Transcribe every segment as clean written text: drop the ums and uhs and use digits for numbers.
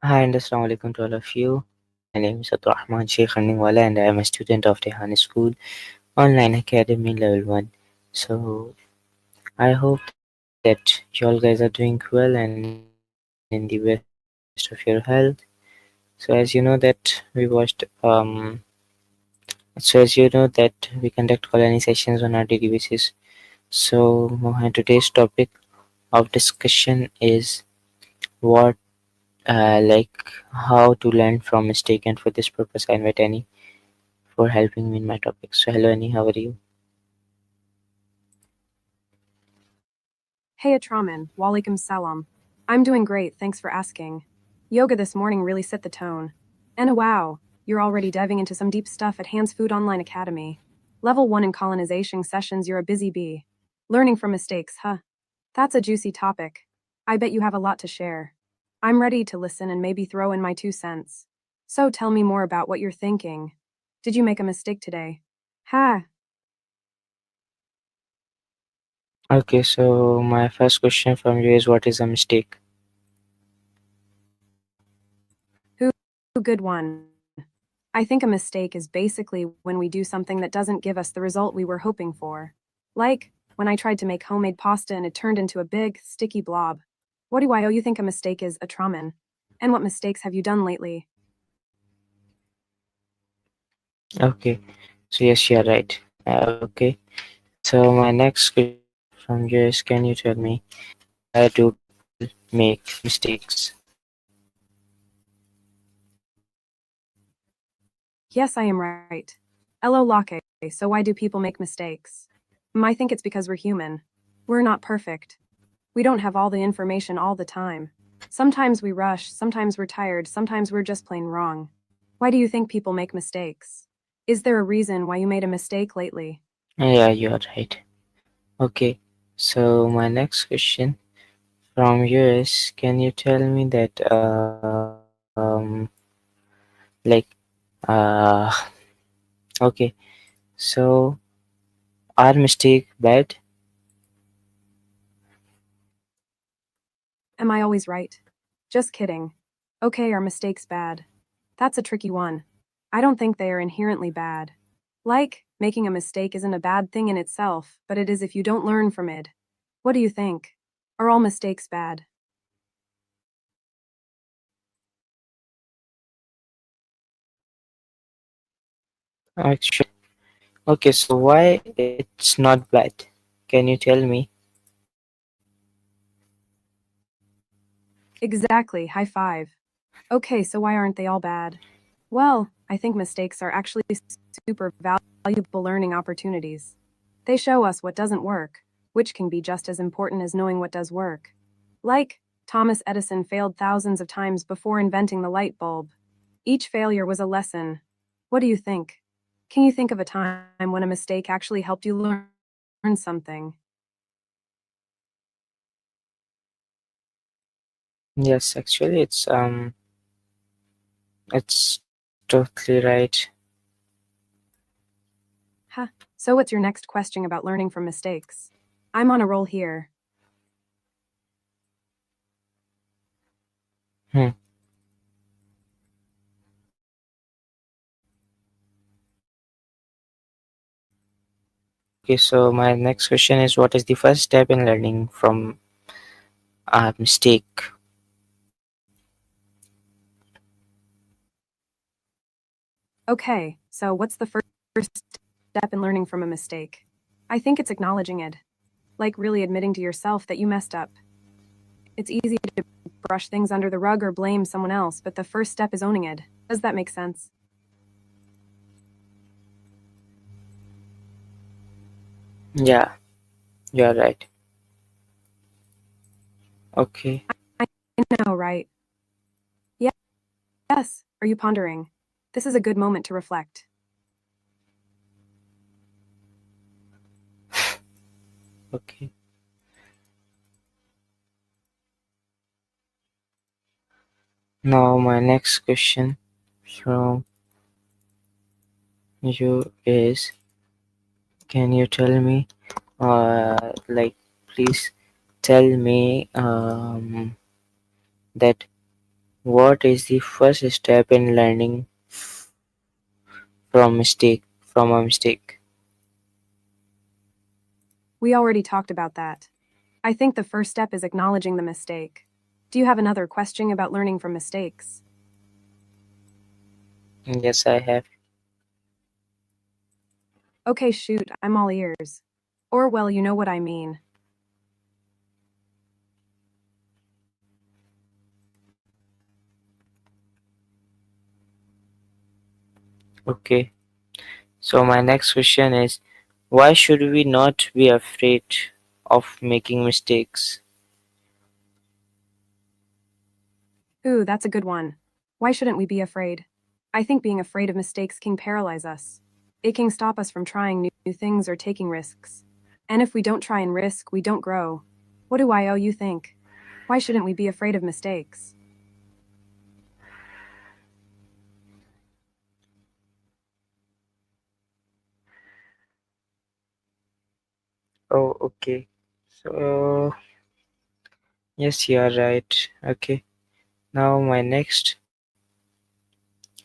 Hi and assalamu alaikum to all of you. My name is Abdurrahman Sheikh Wala and I am a student of Rehan School Online Academy Level 1. So I hope that you all guys are doing well and in the best of your health. So as you know that we watched we conduct colony sessions on our daily basis. So today's topic of discussion is what like how to learn from mistake, and for this purpose I invite Annie for helping me in my topic. So hello Annie, how are you? Hey Atraman, walaikum salam. I'm doing great, thanks for asking. Yoga this morning really set the tone. And wow, you're already diving into some deep stuff at Hands Food Online Academy. Level 1 in colonization sessions, you're a busy bee. Learning from mistakes, huh? That's a juicy topic. I bet you have a lot to share. I'm ready to listen and maybe throw in my 2 cents. So tell me more about what you're thinking. Did you make a mistake today? Ha, Okay, so my first question from you is, what is a mistake? who good one. I think a mistake is basically when we do something that doesn't give us the result we were hoping for. Like, when I tried to make homemade pasta and it turned into a big, sticky blob. What do I owe you think a mistake is, Atraman? And what mistakes have you done lately? Okay, so yes, you're right. Okay, so my next question from you is, can you tell me why do people make mistakes? Yes, I am right. Elo Lake, so why do people make mistakes? I think it's because we're human. We're not perfect. We don't have all the information all the time. Sometimes we rush, sometimes we're tired, sometimes we're just plain wrong. Why do you think people make mistakes? Is there a reason why you made a mistake lately? Yeah, you are right. Okay, so my next question from you is, can you tell me that like uh okay, so are mistake bad? Am I always right? Just kidding. Okay, are mistakes bad? That's a tricky one. I don't think they are inherently bad. Like, making a mistake isn't a bad thing in itself, but it is if you don't learn from it. What do you think? Are all mistakes bad? Actually, okay, so why it's not bad? Can you tell me? Exactly, high five. Okay, so why aren't they all bad? Well, I think mistakes are actually super valuable learning opportunities. They show us what doesn't work, which can be just as important as knowing what does work. Like, Thomas Edison failed thousands of times before inventing the light bulb. Each failure was a lesson. What do you think? Can you think of a time when a mistake actually helped you learn something? Yes, actually, it's totally right. Huh. So, what's your next question about learning from mistakes? I'm on a roll here. Hmm. Okay, so my next question is, what is the first step in learning from a mistake? Okay, so what's the first step in learning from a mistake? I think it's acknowledging it. Like really admitting to yourself that you messed up. It's easy to brush things under the rug or blame someone else, but the first step is owning it. Does that make sense? Yeah, you're right. Okay. I know, right? Yes. Are you pondering? This is a good moment to reflect. Okay. Now my next question from you is, can you tell me, like, please tell me that What is the first step in learning from a mistake? We already talked about that. I think the first step is acknowledging the mistake. Do you have another question about learning from mistakes? Yes, I have. Okay, shoot, I'm all ears. Or, well, you know what I mean. Okay. So my next question is, why should we not be afraid of making mistakes? Ooh, that's a good one. Why shouldn't we be afraid? I think being afraid of mistakes can paralyze us. It can stop us from trying new things or taking risks. And if we don't try and risk, we don't grow. What do you think? Why shouldn't we be afraid of mistakes? Oh, okay. So yes, you are right. Okay. Now my next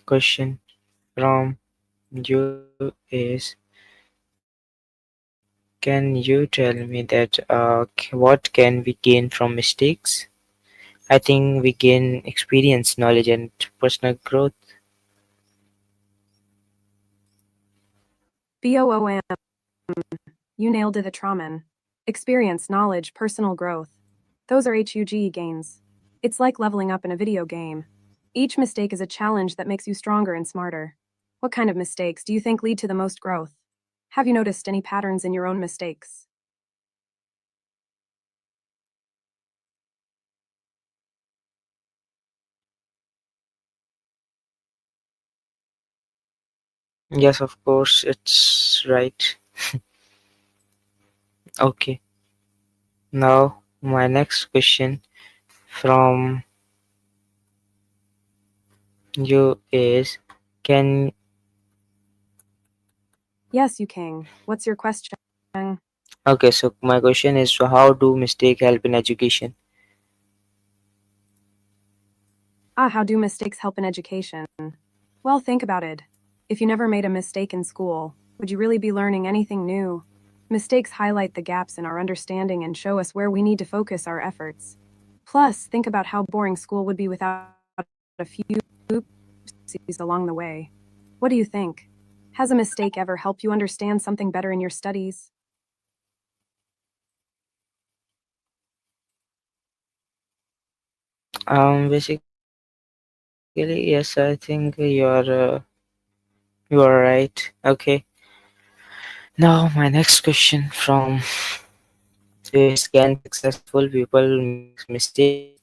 question from you is, can you tell me that what can we gain from mistakes? I think we gain experience, knowledge, and personal growth. BOOM, you nailed it, the Traman. Experience, knowledge, personal growth. Those are HUG gains. It's like leveling up in a video game. Each mistake is a challenge that makes you stronger and smarter. What kind of mistakes do you think lead to the most growth? Have you noticed any patterns in your own mistakes? Yes, of course, it's right. Okay. Now my next question from you is, can Yes, you king. What's your question? okay, so my question is, so how do mistake help in education? How do mistakes help in education? Well, think about it. If you never made a mistake in school, would you really be learning anything new? Mistakes highlight the gaps in our understanding and show us where we need to focus our efforts. Plus, think about how boring school would be without a few oopsies along the way. What do you think? Has a mistake ever helped you understand something better in your studies? Basically, yes, I think you are right. Okay. Now my next question from you is, can successful people make mistakes?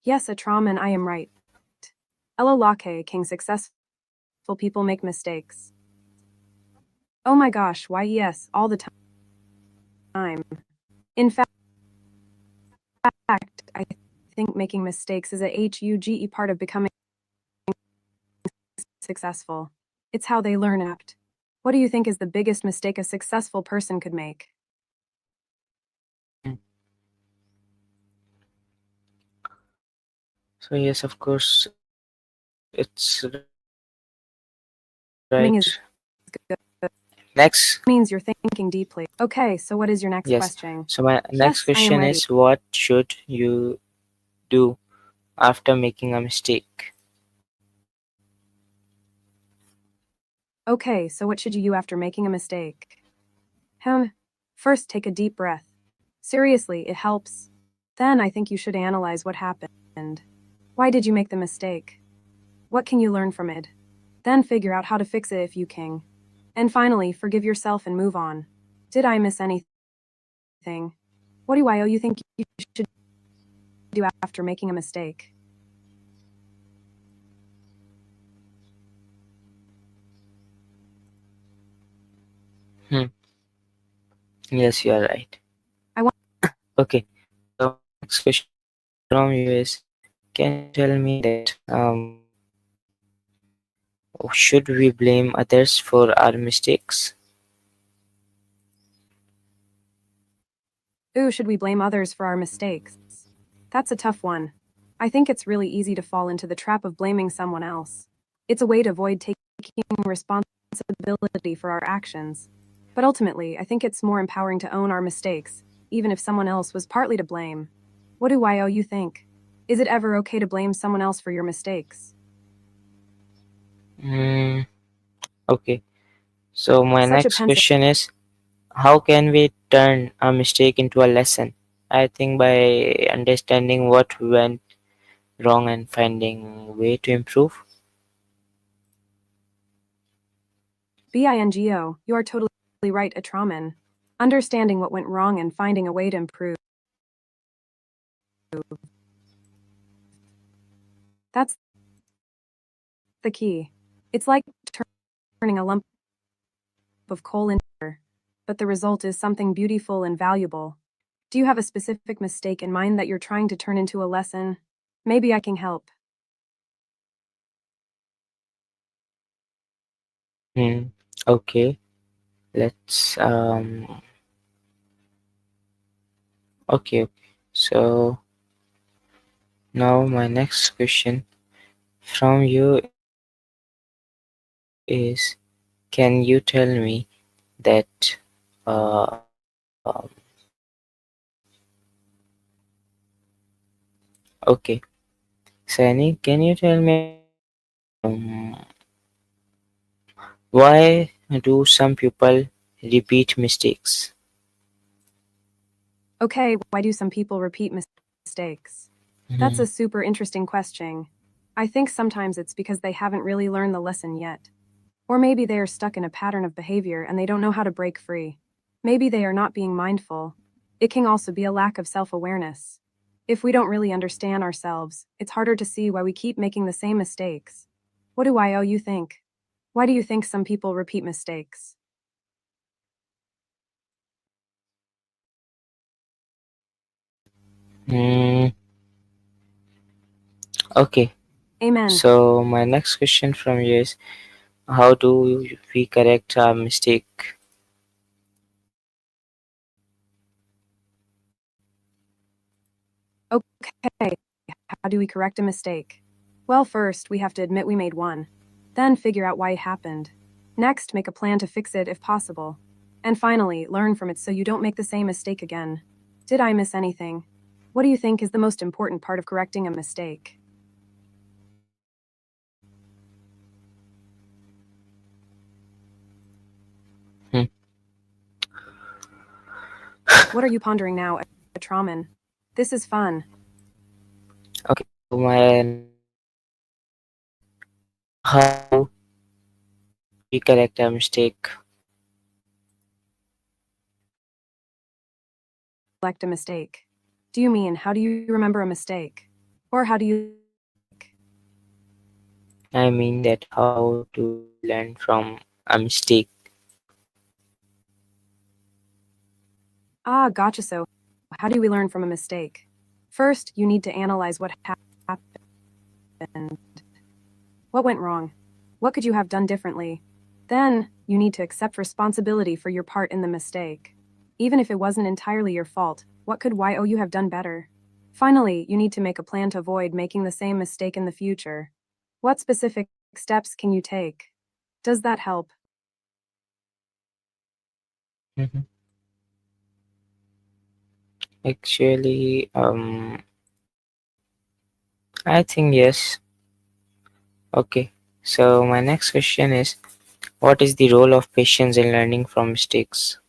Yes, a trauma and I am right. Ella Locke, King successful people make mistakes. Oh my gosh, why yes, all the time. In fact, I think making mistakes is a HUGE part of becoming successful. It's how they learn and act. What do you think is the biggest mistake a successful person could make? So yes, of course, it's right. Meaning is good. Next, Means you're thinking deeply. Okay, so what is your next yes. question? So my next Yes, I am question ready. is, what should you do after making a mistake? Okay, so what should you do after making a mistake? First take a deep breath. Seriously, it helps. Then I think you should analyze what happened. Why did you make the mistake? What can you learn from it? Then figure out how to fix it if you can. And finally, forgive yourself and move on. Did I miss anything? What do you think you should do after making a mistake? Hmm. Yes, you are right. I want Okay. So my next question from you is, can you tell me that should we blame others for our mistakes? Ooh, should we blame others for our mistakes? That's a tough one. I think it's really easy to fall into the trap of blaming someone else. It's a way to avoid taking responsibility for our actions. But ultimately, I think it's more empowering to own our mistakes, even if someone else was partly to blame. What do you think? Is it ever okay to blame someone else for your mistakes? Mm, okay. So my Such a next pensive. question is, how can we turn a mistake into a lesson? I think by understanding what went wrong and finding way to improve. Bingo, you are totally right, Atraman. Understanding what went wrong and finding a way to improve. That's the key. It's like turning a lump of coal into fire, but the result is something beautiful and valuable. Do you have a specific mistake in mind that you're trying to turn into a lesson? Maybe I can help. Hmm. Okay. Let's okay, okay. So now my next question from you is, can you tell me that okay, Sani, can you tell me why do some people repeat mistakes? Okay, why do some people repeat mistakes? That's a Mhm. super interesting question. I think sometimes it's because they haven't really learned the lesson yet. Or maybe they are stuck in a pattern of behavior and they don't know how to break free. Maybe they are not being mindful. It can also be a lack of self awareness. If we don't really understand ourselves, it's harder to see why we keep making the same mistakes. What do you think? Why do you think some people repeat mistakes? Mm, okay. Amen. So my next question from you is, how do we correct our mistake? Okay, how do we correct a mistake? Well, first, we have to admit we made one. Then, figure out why it happened. Next, make a plan to fix it if possible. And finally, learn from it so you don't make the same mistake again. Did I miss anything? What do you think is the most important part of correcting a mistake? Hmm. What are you pondering now, Atraman? This is fun. Okay. So my next question is, how do we correct a mistake? Select a mistake. Do you mean how do you remember a mistake? Or how do you. I mean that how do we learn from a mistake? Ah, gotcha. So, how do we learn from a mistake? First, you need to analyze what happened. What went wrong? What could you have done differently? Then, you need to accept responsibility for your part in the mistake. Even if it wasn't entirely your fault, what could you have done better? Finally, you need to make a plan to avoid making the same mistake in the future. What specific steps can you take? Does that help? Mhm. Actually, I think yes. Okay. So my next question is, what is the role of patience in learning from mistakes?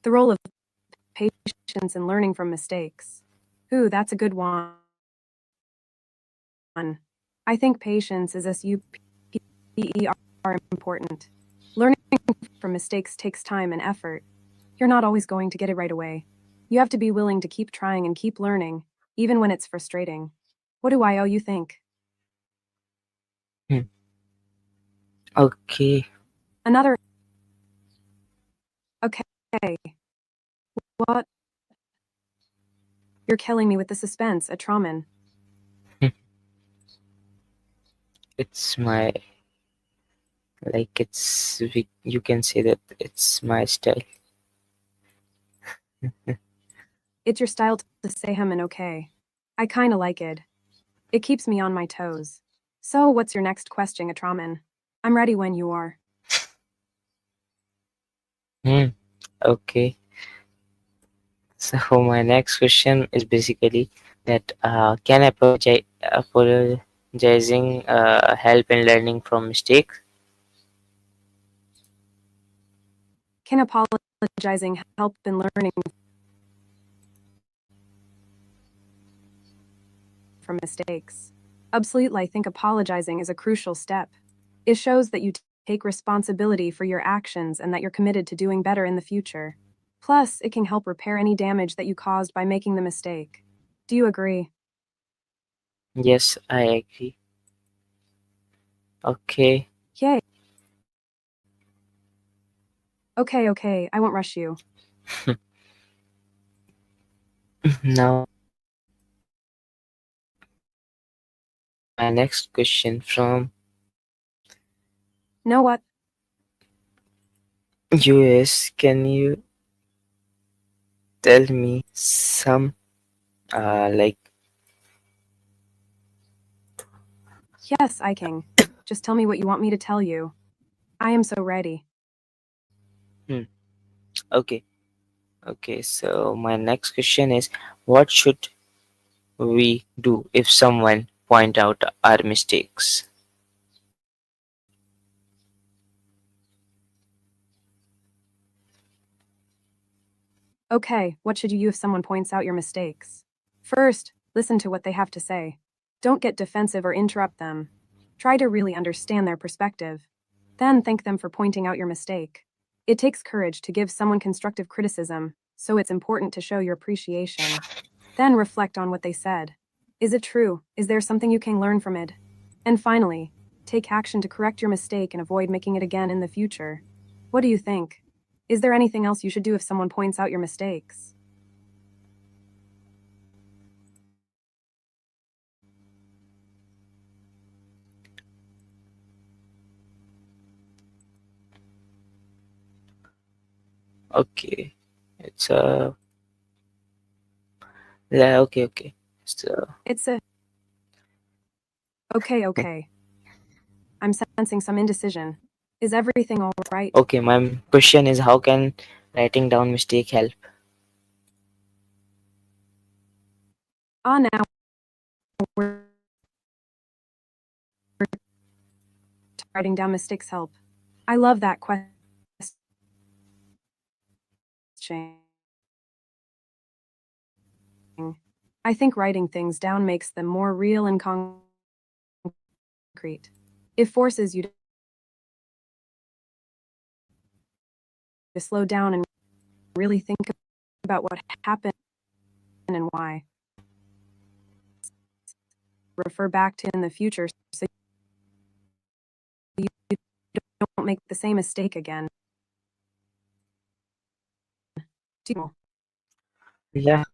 The role of patience in learning from mistakes. Ooh, that's a good one. I think patience is super important. Learning from mistakes takes time and effort. You're not always going to get it right away. You have to be willing to keep trying and keep learning, even when it's frustrating. What do you think? Hmm. Okay. Another. Okay. What? You're killing me with the suspense, Atraman. It's my Like you can say that it's my style. It's your style to say and okay. I kinda like it. It keeps me on my toes. So, what's your next question, Atraman? I'm ready when you are. Hmm. Okay. So my next question is basically that can apologizing help in learning from mistakes? Can apologizing help in learning from mistakes? Absolutely, I think apologizing is a crucial step. It shows that you take responsibility for your actions and that you're committed to doing better in the future. Plus, it can help repair any damage that you caused by making the mistake. Do you agree? Yes, I agree. Okay. Yay. Okay, I won't rush you. Now my next question from Know what? US. Can you tell me some like Yes, I can. Just tell me what you want me to tell you. I am so ready. hmm, okay. Okay, so my next question is what should we do if someone point out our mistakes? Okay, what should you do if someone points out your mistakes? First, listen to what they have to say. Don't get defensive or interrupt them. Try to really understand their perspective. Then thank them for pointing out your mistake. It takes courage to give someone constructive criticism, so it's important to show your appreciation. Then reflect on what they said. Is it true? Is there something you can learn from it? And finally, take action to correct your mistake and avoid making it again in the future. What do you think? Is there anything else you should do if someone points out your mistakes? Okay, it's yeah, okay. So It's a okay. I'm sensing some indecision. Is everything all right? okay, my question is how can writing down mistake help? Now we're writing down mistakes help. I love that question. I think writing things down makes them more real and concrete. It forces you to slow down and really think about what happened and why. Refer back to in the future so you don't make the same mistake again. Yeah,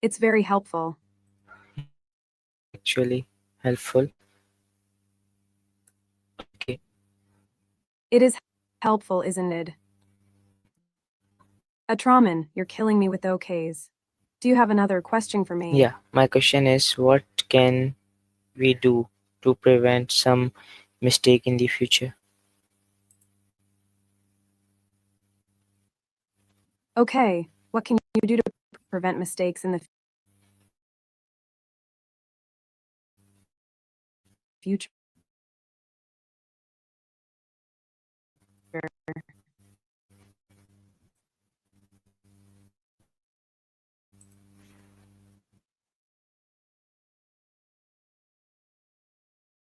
It's very helpful. actually helpful. Okay. It is helpful, isn't it? Atraman, you're killing me with okays. Do you have another question for me? Yeah, my question is what can we do to prevent some mistake in the future? Okay, what can you do to prevent mistakes in the future?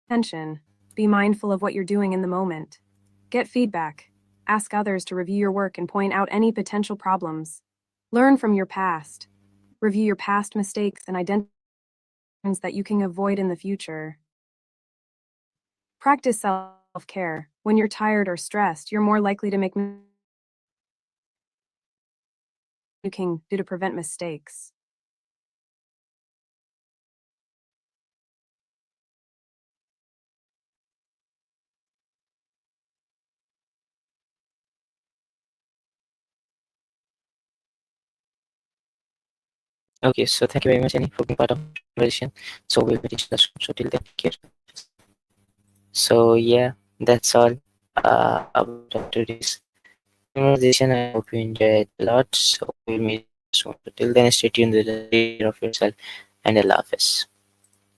Attention. Be mindful of what you're doing in the moment. Get feedback. Ask others to review your work and point out any potential problems. Learn from your past. Review your past mistakes and identify ones that you can avoid in the future. Practice self care. When you're tired or stressed, you're more likely to make you can do to prevent mistakes. Okay, so thank you very much, Annie, for being part of the conversation. So we'll meet each other soon. So till then, take care. So yeah, that's all about today's conversation. I hope you enjoyed a lot. So we'll meet each other soon. So till then, stay tuned with us. Take care of yourself and Allah Hafiz.